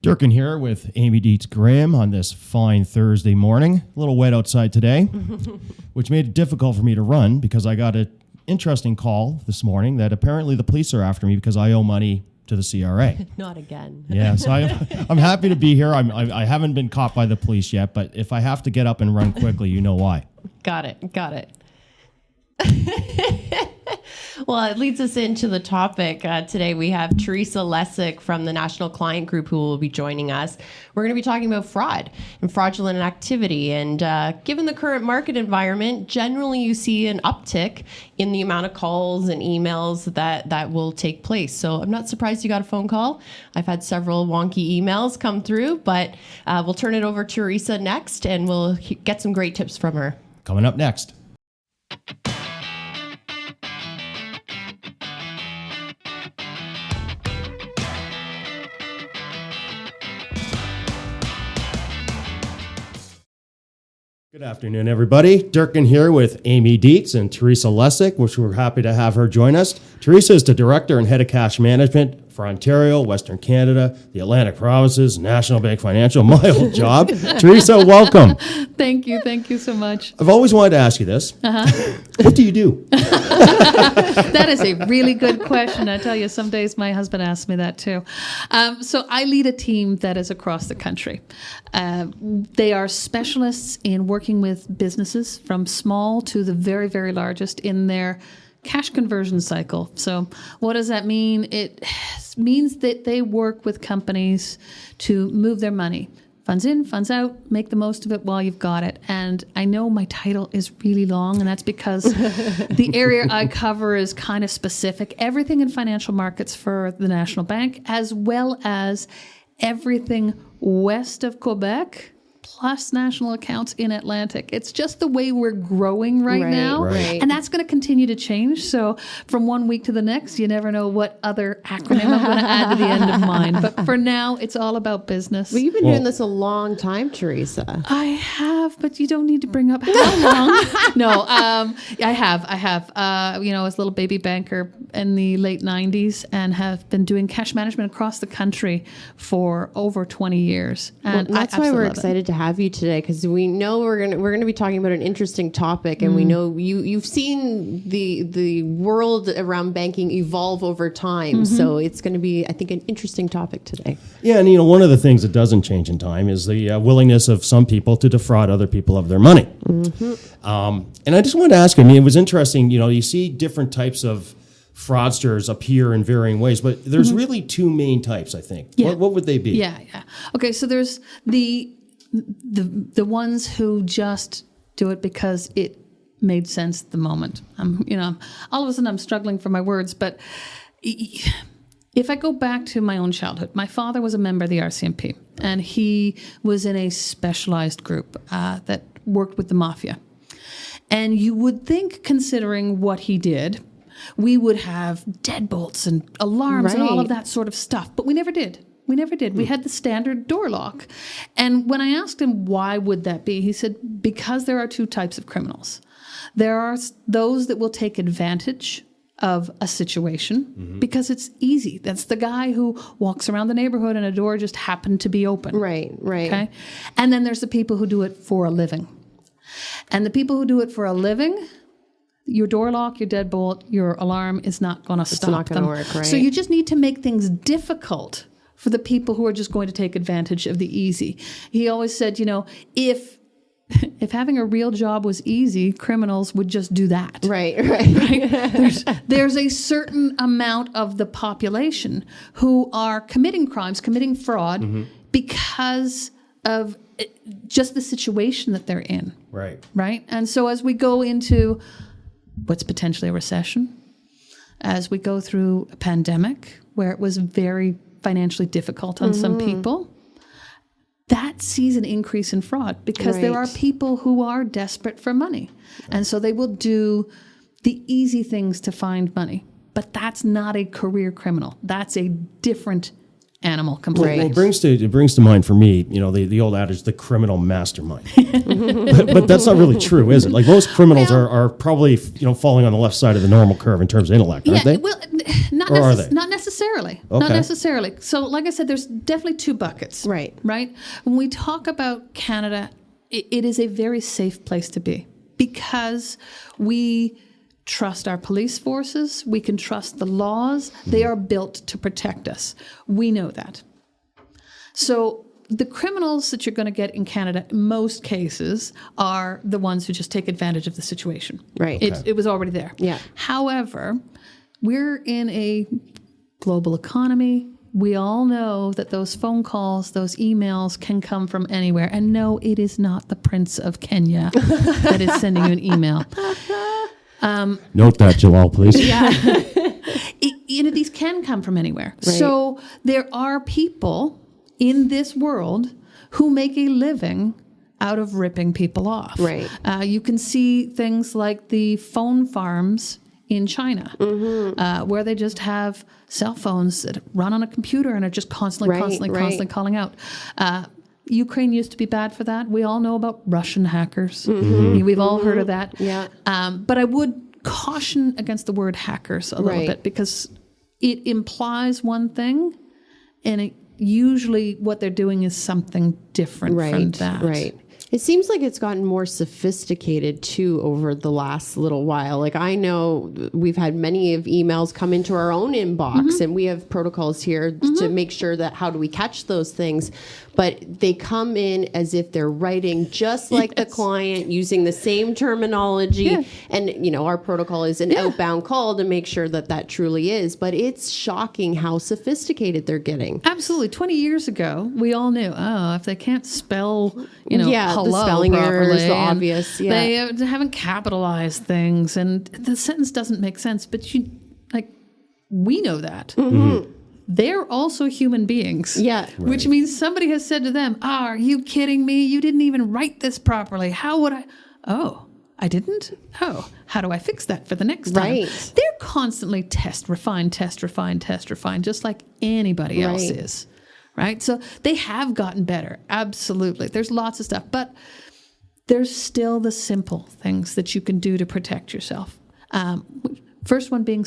Durkin here with Amy Dietz Graham on this fine Thursday morning. A little wet outside today, which made it difficult for me to run because I got an interesting call this morning that apparently the police are after me because I owe money to the CRA. Not again. Yeah, so I'm happy to be here. I haven't been caught by the police yet, but if I have to get up and run quickly, you know why. Got it. Well, it leads us into the topic. Today we have Teresa Lesyk from the National Client Group who will be joining us. We're going to be talking about fraud and fraudulent activity. And given the current market environment, generally you see an uptick in the amount of calls and emails that will take place. So I'm not surprised you got a phone call. I've had several wonky emails come through, but we'll turn it over to Teresa next and we'll get some great tips from her. Coming up next. Good afternoon, everybody. Durkin here with Amy Dietz and Teresa Lesyk, which we're happy to have her join us. Teresa is the Director and Head of Cash Management for Ontario, Western Canada, the Atlantic Provinces, National Bank Financial, my old job. Teresa, welcome. Thank you so much. I've always wanted to ask you this. What do you do? That is a really good question. I tell you, some days my husband asks me that too. So I lead a team that is across the country. They are specialists in working with businesses from small to the very, very largest in their cash conversion cycle. So what does that mean? It means that they work with companies to move their money. Funds in, funds out, make the most of it while you've got it. And I know my title is really long, and that's because the area I cover is kind of specific. Everything in financial markets for the National Bank, as well as everything west of Quebec, plus national accounts in Atlantic. It's just the way we're growing right now. Right. And that's going to continue to change. So from one week to the next, you never know what other acronym I'm going to add to the end of mine. But for now, it's all about business. But you've been doing this a long time, Teresa. I have, but you don't need to bring up how long. No, I have. I was a little baby banker in the late 90s and have been doing cash management across the country for over 20 years. And that's why we're excited to have you today, because we know we're gonna be talking about an interesting topic, and we know you've seen the world around banking evolve over time. So it's going to be, I think, an interesting topic today. Yeah, and one of the things that doesn't change in time is the willingness of some people to defraud other people of their money. And I just wanted to ask you, it was interesting, you see different types of fraudsters appear in varying ways, but there's really two main types, I think. Yeah. What would they be? Yeah. Okay, so there's the ones who just do it because it made sense at the moment. All of a sudden I'm struggling for my words, but if I go back to my own childhood, my father was a member of the RCMP, and he was in a specialized group that worked with the mafia. And you would think, considering what he did, we would have deadbolts and alarms and all of that sort of stuff, but we never did. We had the standard door lock. And when I asked him why would that be, he said, because there are two types of criminals. There are those that will take advantage of a situation because it's easy. That's the guy who walks around the neighborhood and a door just happened to be open. Right. Okay? And then there's the people who do it for a living. And the people who do it for a living, your door lock, your deadbolt, your alarm is not going to stop them. It's not going to work, right? So you just need to make things difficult for the people who are just going to take advantage of the easy. He always said, if having a real job was easy, criminals would just do that. Right. There's a certain amount of the population who are committing crimes, committing fraud because of just the situation that they're in. Right? And so as we go into what's potentially a recession, as we go through a pandemic where it was very financially difficult on some people, that sees an increase in fraud because there are people who are desperate for money. And so they will do the easy things to find money. But that's not a career criminal. That's a different animal completely. Well, it brings to mind for me, the old adage, the criminal mastermind. but that's not really true, is it? Like most criminals are probably, falling on the left side of the normal curve in terms of intellect, aren't they? Well, Not Or are they? Not necessarily. Not Okay. necessarily. So, like I said, there's definitely two buckets. Right. Right? When we talk about Canada, it is a very safe place to be because we trust our police forces. We can trust the laws. They are built to protect us. We know that. So the criminals that you're going to get in Canada, in most cases, are the ones who just take advantage of the situation. Right. It was already there. Yeah. However, we're in a global economy. We all know that those phone calls, those emails can come from anywhere. And no, it is not the Prince of Kenya that is sending you an email. Note that, Joelle, please. These can come from anywhere. Right. So there are people in this world who make a living out of ripping people off. Right. You can see things like the phone farms in China, where they just have cell phones that run on a computer and are just constantly calling out. Ukraine used to be bad for that. We all know about Russian hackers. We've all heard of that. Yeah. But I would caution against the word hackers a little bit because it implies one thing, and usually what they're doing is something different from that. Right. It seems like it's gotten more sophisticated too over the last little while. Like I know we've had many of emails come into our own inbox and we have protocols here to make sure that how do we catch those things. But they come in as if they're writing just like the client using the same terminology. Yeah. And, our protocol is an outbound call to make sure that that truly is. But it's shocking how sophisticated they're getting. Absolutely. 20 years ago, we all knew, if they can't spell, hello the spelling properly, errors, the obvious. Yeah. They haven't capitalized things and the sentence doesn't make sense. But we know that. They're also human beings. Yeah. Which means somebody has said to them, are you kidding me? You didn't even write this properly. How would I? Oh, I didn't? Oh, how do I fix that for the next time? Right. They're constantly test, refine, just like anybody else is. Right? So they have gotten better. Absolutely. There's lots of stuff. But there's still the simple things that you can do to protect yourself. First one being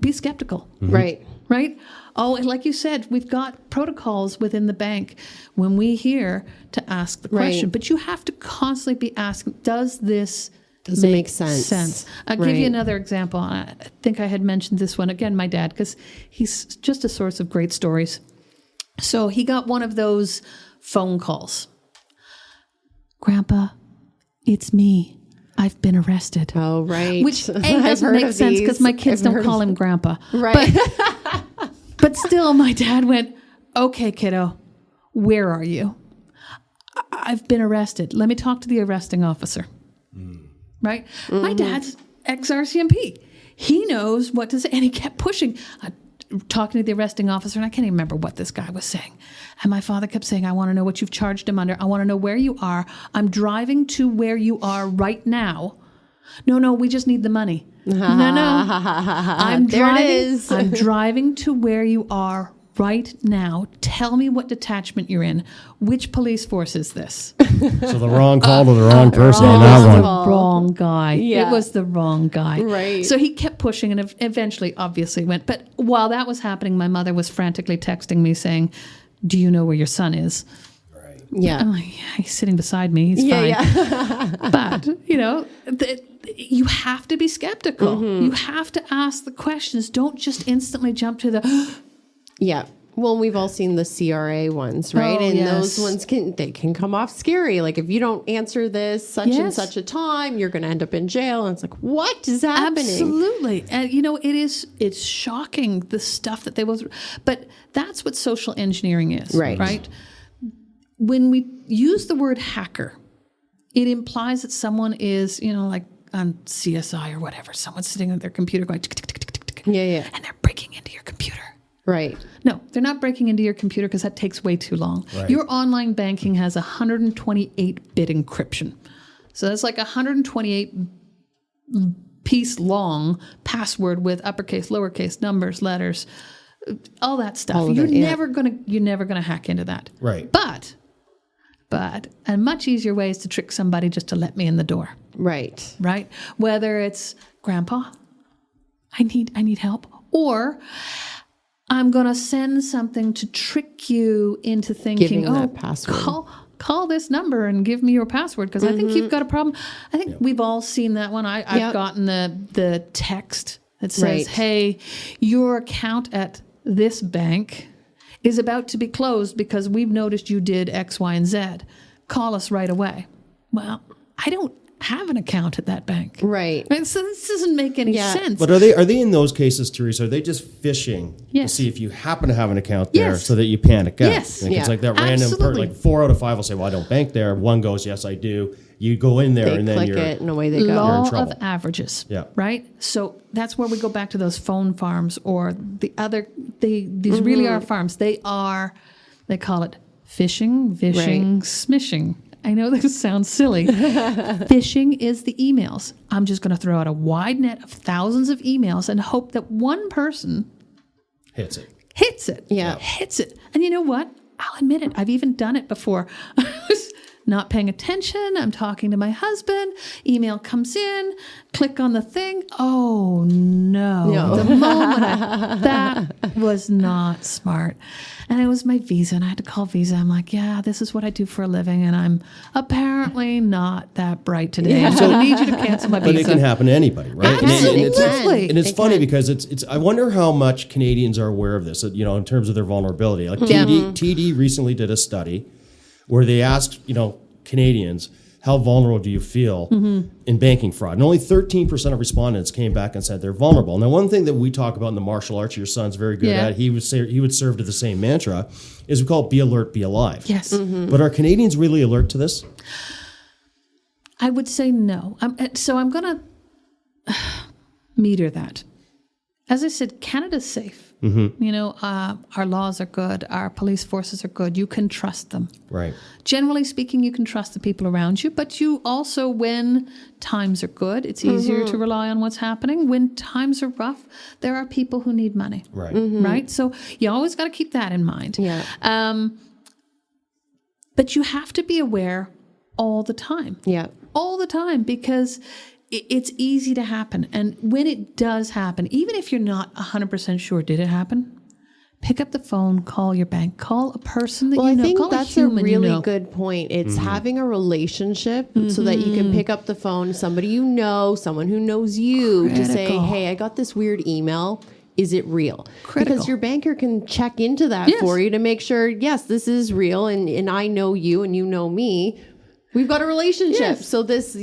be skeptical. Right. Right? Oh, and like you said, we've got protocols within the bank when we hear to ask the question. But you have to constantly be asking, does it make sense? I'll give you another example. I think I had mentioned this one. Again, my dad, because he's just a source of great stories. So he got one of those phone calls. Grandpa, it's me. I've been arrested. Oh, right. Which doesn't make sense because my kids don't call him Grandpa. Right. But still, my dad went, okay, kiddo, where are you? I've been arrested. Let me talk to the arresting officer. Right? My dad's ex-RCMP. He knows what to say. And he kept pushing, talking to the arresting officer. And I can't even remember what this guy was saying. And my father kept saying, I want to know what you've charged him under. I want to know where you are. I'm driving to where you are right now. No, we just need the money. No. I'm driving to where you are right now. Tell me what detachment you're in. Which police force is this? So the wrong call to the wrong person on that one. The wrong guy. Yeah. It was the wrong guy. Right. So he kept pushing and eventually obviously went. But while that was happening, my mother was frantically texting me saying, do you know where your son is? Right. Yeah. I'm like, he's sitting beside me. He's fine. Yeah. But, you have to be skeptical. You have to ask the questions. Don't just instantly jump to the... Yeah. Well, we've all seen the CRA ones, right? Oh, and yes. those ones can come off scary. Like if you don't answer this and such a time, you're going to end up in jail. And it's like, what is happening? Absolutely. And it's shocking the stuff that they will, but that's what social engineering is, right? When we use the word hacker, it implies that someone is, like on CSI or whatever, someone's sitting at their computer going, tick, tick, tick, tick, tick, tick, and they're breaking into your computer. Right. No, they're not breaking into your computer because that takes way too long. Right. Your online banking has 128-bit encryption. So that's like 128-piece long password with uppercase, lowercase, numbers, letters, all that stuff. You're never gonna hack into that. Right. But a much easier way is to trick somebody just to let me in the door. Right. Right? Whether it's, Grandpa, I need help. Or I'm going to send something to trick you into thinking, Giving that password. Call this number and give me your password because I think you've got a problem. I think we've all seen that one. I've gotten the text that says, hey, your account at this bank is about to be closed because we've noticed you did X, Y, and Z. Call us right away. Well, I don't have an account at that bank. Right. So this doesn't make any sense. But are they in those cases, Teresa? Are they just fishing to Yes. see if you happen to have an account there Yes. so that you panic out? Yes. Like, it's like that random Absolutely. like 4 out of 5 will say, well, I don't bank there. One goes, yes, I do. You go in there They and then click you're it and away they go. Law trouble. of averages. Yeah. Right? So that's where we go back to those phone farms or the other, these really are farms. They call it phishing, vishing, smishing. I know this sounds silly. Phishing is the emails. I'm just going to throw out a wide net of thousands of emails and hope that one person hits it. hits it. Yeah. Hits it. And you know what? I'll admit it. I've even done it before. I was not paying attention. I'm talking to my husband. Email comes in. Click on the thing. Oh, no. The moment that was not smart. And it was my Visa, and I had to call Visa. I'm like, yeah, this is what I do for a living, and I'm apparently not that bright today. So I need you to cancel my But Visa. it can happen to anybody, right? Absolutely. And it's funny because it's. I wonder how much Canadians are aware of this. You know, in terms of their vulnerability. Like TD recently did a study where they asked Canadians, how vulnerable do you feel in banking fraud? And only 13% of respondents came back and said they're vulnerable. Now, one thing that we talk about in the martial arts, your son's very good at, he would serve to the same mantra, is we call it be alert, be alive. Yes. But are Canadians really alert to this? I would say no. So I'm going to meter that. As I said, Canada's safe. Our laws are good. Our police forces are good. You can trust them. Right. Generally speaking, you can trust the people around you, but you also, when times are good, it's easier to rely on what's happening. When times are rough, there are people who need money. Right. Right? So you always got to keep that in mind. Yeah. But you have to be aware all the time. Yeah. All the time, because it's easy to happen. And when it does happen, even if you're not 100% sure, did it happen? Pick up the phone, call your bank, call a person that you know. I think call that's a human really you know. good point. It's having a relationship so that you can pick up the phone, somebody you know, someone who knows you, to say, Critical. hey, I got this weird email. Is it real? Critical. Because your banker can check into that Yes. for you to make sure, yes, this is real and I know you and you know me. We've got a relationship. Yes. So this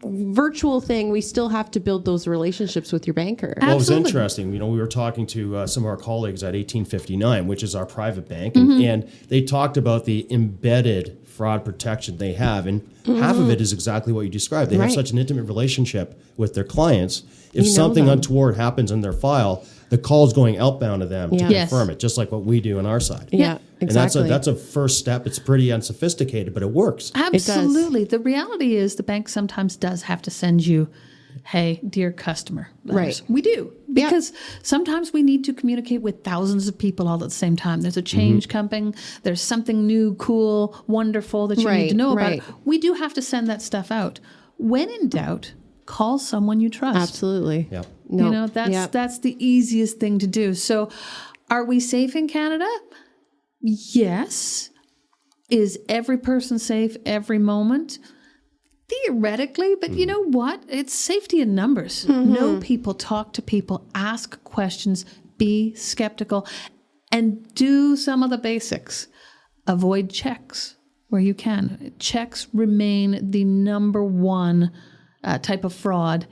virtual thing, we still have to build those relationships with your banker. Well, it was Absolutely. interesting. We were talking to some of our colleagues at 1859, which is our private bank, and they talked about the embedded fraud protection they have, and half of it is exactly what you described. They have Right. such an intimate relationship with their clients. If You know something them. untoward happens in their file, the call's going outbound to them to Yeah. Yes. confirm it, just like what we do on our side. Yeah, And exactly. that's a first step. It's pretty unsophisticated, but it works. Absolutely. The reality is the bank sometimes does have to send you, hey, dear customer. letters. Right. We do. Because sometimes we need to communicate with thousands of people all at the same time. There's a change coming. There's something new, cool, wonderful that you need to know Right. about. We do have to send that stuff out. When in doubt, call someone you trust. Absolutely. Yeah. No. You know, that's the easiest thing to do. So are we safe in Canada? Yes. Is every person safe every moment? Theoretically, but you know what? It's safety in numbers. Know people, talk to people, ask questions, be skeptical, and do some of the basics. Avoid checks where you can. Checks remain the number one type of fraud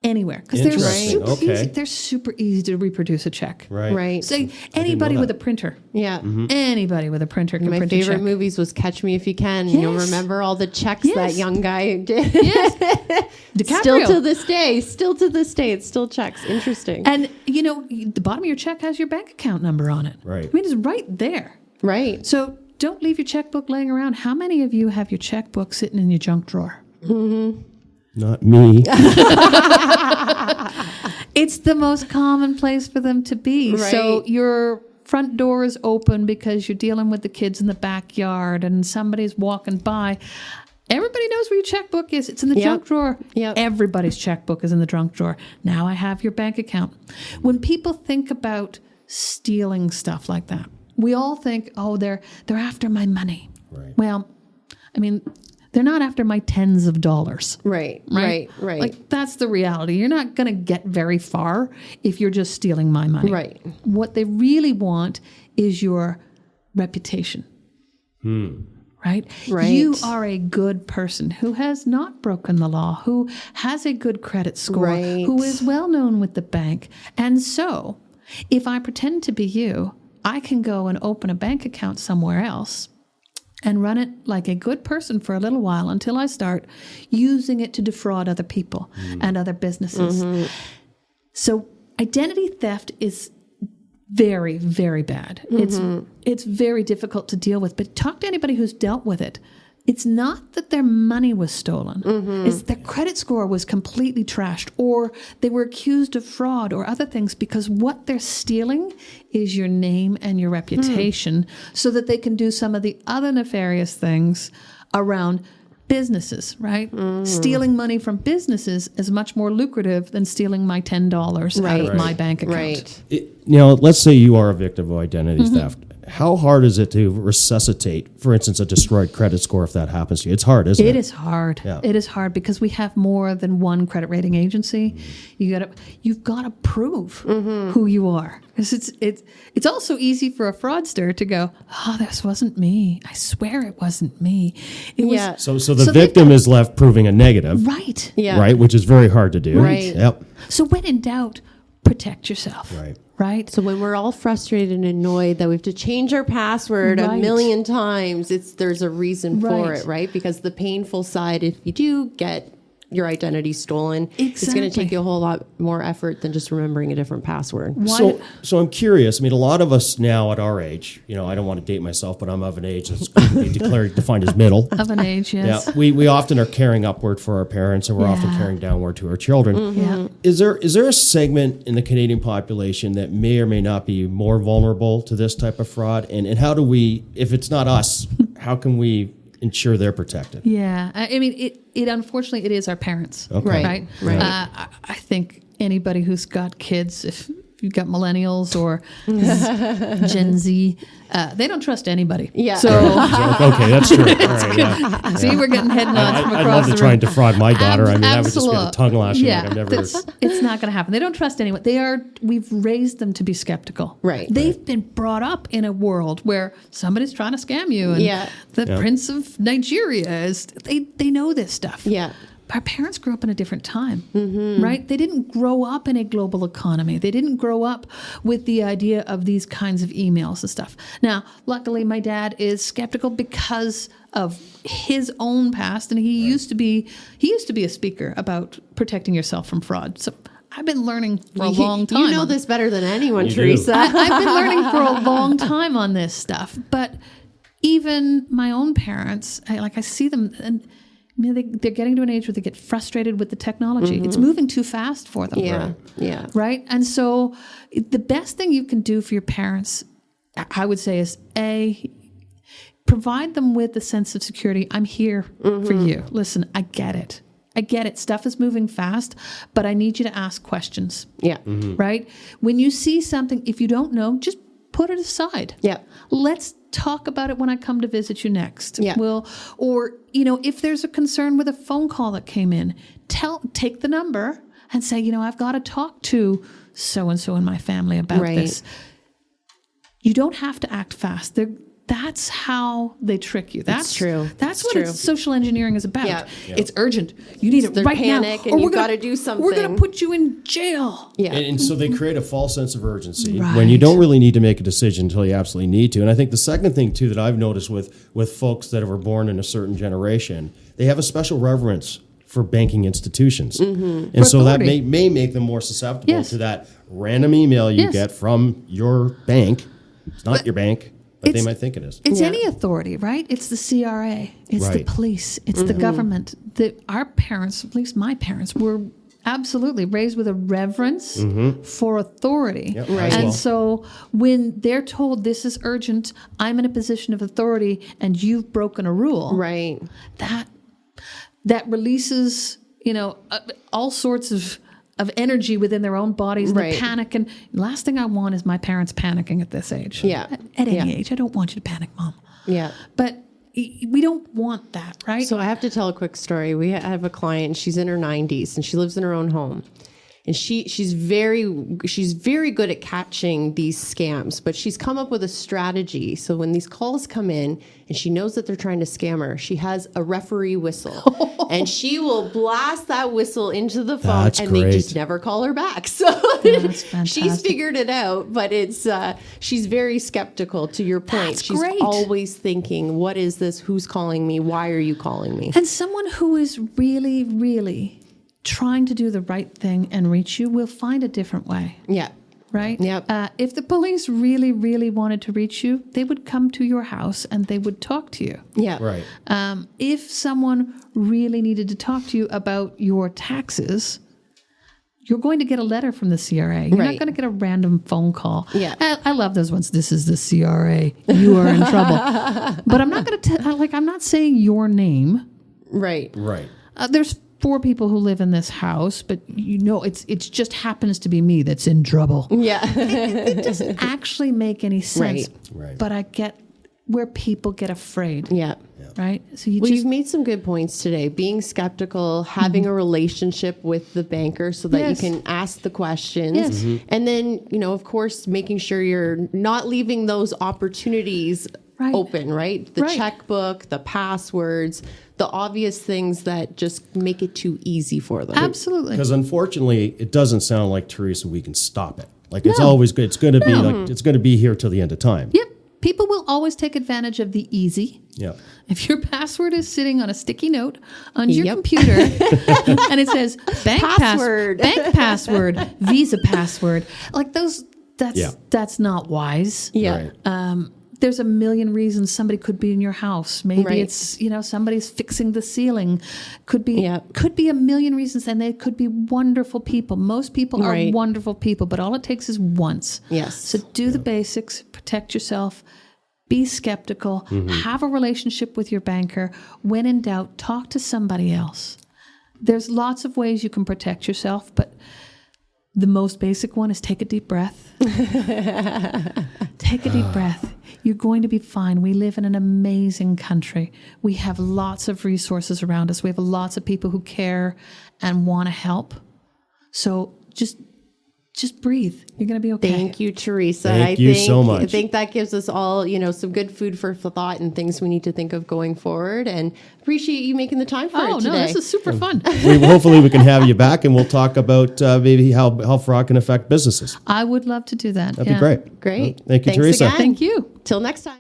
anywhere because they're Interesting. super Okay. easy. They're super easy to reproduce a check. Right. Right. So anybody know with that. a printer, Yeah. anybody with a printer can My print a favorite check. movies was Catch Me If You Can. You'll Yes. remember all the checks that Yes. young guy did. Yes, Still DiCaprio. to this day, it still checks. Interesting. And you know, the bottom of your check has your bank account number on it. Right. I mean, it's right there. Right. So don't leave your checkbook laying around. How many of you have your checkbook sitting in your junk drawer? Not me. It's the most common place for them to be. So Right. your front door is open because you're dealing with the kids in the backyard and somebody's walking by. Everybody knows where your checkbook is. It's in the junk drawer. Yep. Everybody's checkbook is in the junk drawer. Now I have your bank account. When people think about stealing stuff like that, we all think, oh, they're after my money. Right. Well, I mean, they're not after my tens of dollars. Right. Like, that's the reality. You're not going to get very far if you're just stealing my money. Right. What they really want is your reputation. Right? You are a good person who has not broken the law, who has a good credit score, Right. who is well known with the bank. And so, if I pretend to be you, I can go and open a bank account somewhere else and run it like a good person for a little while until I start using it to defraud other people and other businesses. So identity theft is very, very bad. It's very difficult to deal with, but talk to anybody who's dealt with it. It's not that their money was stolen. It's their credit score was completely trashed, or they were accused of fraud or other things, because what they're stealing is your name and your reputation so that they can do some of the other nefarious things around businesses, right? Stealing money from businesses is much more lucrative than stealing my $10 out of my bank account. Right. Let's say you are a victim of identity theft. How hard is it to resuscitate, for instance, a destroyed credit score if that happens to you? It's hard, isn't it? It is hard. Yeah. It is hard because we have more than one credit rating agency. You've got to prove who you are. 'Cause it's also easy for a fraudster to go, oh, this wasn't me. I swear it wasn't me. It was So the victim is left proving a negative, right. Yeah. right, which is very hard to do. Right. Yep. So when in doubt, protect yourself. Right. So when we're all frustrated and annoyed that we have to change our password a million times, there's a reason for it, right? Because the painful side, if you do get your identity stolen, it's going to take you a whole lot more effort than just remembering a different password. So I'm curious. I mean, a lot of us now at our age, I don't want to date myself, but I'm of an age that's defined as middle. Of an age, yes. Yeah, we often are carrying upward for our parents, and we're often carrying downward to our children. Yeah. Is there a segment in the Canadian population that may or may not be more vulnerable to this type of fraud? And how do we, if it's not us, how can we ensure they're protected? Yeah. I mean, it unfortunately, it is our parents. Okay. Right? I think anybody who's got kids, if you've got millennials or Gen Z, they don't trust anybody. Yeah. So Okay, that's true. All right, yeah. see, we're getting head nods from I'd across love the to try room. and defraud my daughter. I mean, that would just be a tongue lashing. Yeah, I've never. it's not going to happen. They don't trust anyone. We've raised them to be skeptical. Right. They've been brought up in a world where somebody's trying to scam you, and the Prince of Nigeria is. They know this stuff. Yeah. Our parents grew up in a different time, right? They didn't grow up in a global economy. They didn't grow up with the idea of these kinds of emails and stuff. Now, luckily, my dad is skeptical because of his own past, and he used to be a speaker about protecting yourself from fraud. So I've been learning for a long time. You know this better than anyone, You Teresa. do. I've been learning for a long time on this stuff, but even my own parents, I see them, and they're getting to an age where they get frustrated with the technology. It's moving too fast for them. Yeah. Right? And so the best thing you can do for your parents, I would say, is provide them with a sense of security. I'm here for you. Listen, I get it. Stuff is moving fast, but I need you to ask questions. Yeah. Right? When you see something, if you don't know, just put it aside. Yeah. Let's talk about it when I come to visit you next. Yeah. Or if there's a concern with a phone call that came in, take the number and say, I've got to talk to so-and-so in my family about this. You don't have to act fast. That's how they trick you. That's true. That's what social engineering is about. Yeah. It's urgent. You need it right panic now. and you've got to do something. We're going to put you in jail. Yeah. And so they create a false sense of urgency when you don't really need to make a decision until you absolutely need to. And I think the second thing, too, that I've noticed with folks that were born in a certain generation, they have a special reverence for banking institutions. And For so authority. that may make them more susceptible Yes. to that random email you get from your bank. It's not your bank, but they might think it is. It's any authority, right? It's the CRA. It's the police. It's the government. Our parents, at least my parents, were absolutely raised with a reverence for authority. Yep, And so when they're told this is urgent, I'm in a position of authority, and you've broken a rule. Right. That that releases, all sorts of energy within their own bodies, and Right. the panic. And last thing I want is my parents panicking at this age. Yeah. At any Yeah. age. I don't want you to panic, Mom. Yeah. But we don't want that, right? So I have to tell a quick story. We have a client, she's in her 90s and she lives in her own home. And she's very good at catching these scams, but she's come up with a strategy. So when these calls come in and she knows that they're trying to scam her, she has a referee whistle. And she will blast that whistle into the phone That's and great. they just never call her back. So That's fantastic. she's figured it out, but it's she's very skeptical, to your point. That's She's great. always thinking, what is this? Who's calling me? Why are you calling me? And someone who is really, really trying to do the right thing and reach you will find a different way, Yeah. right? Yep. If the police really, really wanted to reach you, they would come to your house and they would talk to you. Yeah. Right. If someone really needed to talk to you about your taxes, you're going to get a letter from the CRA. You're Right. not going to get a random phone call. Yeah. I love those ones. This is the CRA. You are in trouble. But I'm not going to I'm not saying your name. Right. Right. There's 4 people who live in this house, but it's just happens to be me that's in trouble. Yeah. It doesn't actually make any sense. Right. But I get where people get afraid. Yeah. Right? So you Well, just you've made some good points today. Being skeptical, having a relationship with the banker so that Yes. you can ask the questions. Yes. Mhm. And then, of course, making sure you're not leaving those opportunities Right. open, right? The Right. checkbook, the passwords, the obvious things that just make it too easy for them. absolutely. Because unfortunately, it doesn't sound like, Teresa, we can stop it. Like it's No. always good. It's going to be like it's going to be here till the end of time. Yep. People will always take advantage of the easy. Yeah. If your password is sitting on a sticky note on your Yep. computer and it says Password. bank password, Visa password, like those, Yeah. that's not wise. Yeah. Right. There's a million reasons somebody could be in your house. Maybe Right. it's, somebody's fixing the ceiling. Could be Yep. could be a million reasons, and they could be wonderful people. Most people are Right. wonderful people, but all it takes is once. Yes. So do the basics, protect yourself, be skeptical, have a relationship with your banker. When in doubt, talk to somebody else. There's lots of ways you can protect yourself, but the most basic one is take a deep breath. Take a deep breath. You're going to be fine. We live in an amazing country. We have lots of resources around us. We have lots of people who care and want to help. So just breathe. You're going to be okay. Thank you, Teresa. Thank you so much. I think that gives us all, some good food for thought and things we need to think of going forward. And appreciate you making the time for it today. No, this is super fun. Hopefully we can have you back and we'll talk about maybe how fraud can affect businesses. I would love to do that. That'd be great. Great. Thank you, Thanks Teresa. again. Thank you. Till next time.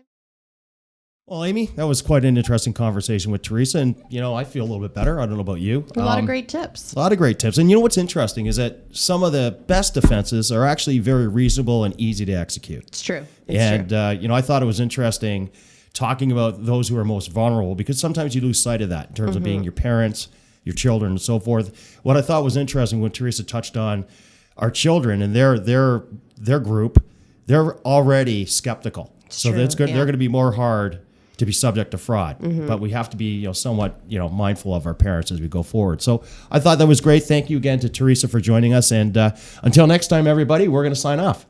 Well, Amy, that was quite an interesting conversation with Teresa. And, I feel a little bit better. I don't know about you. A lot of great tips. A lot of great tips. And what's interesting is that some of the best defenses are actually very reasonable and easy to execute. It's true. I thought it was interesting talking about those who are most vulnerable because sometimes you lose sight of that in terms of being your parents, your children, and so forth. What I thought was interesting when Teresa touched on our children and their group, they're already skeptical. So true, that's good. yeah. They're going to be more hard to be subject to fraud, but we have to be somewhat mindful of our parents as we go forward. So I thought that was great. Thank you again to Teresa for joining us, and until next time, everybody, we're going to sign off.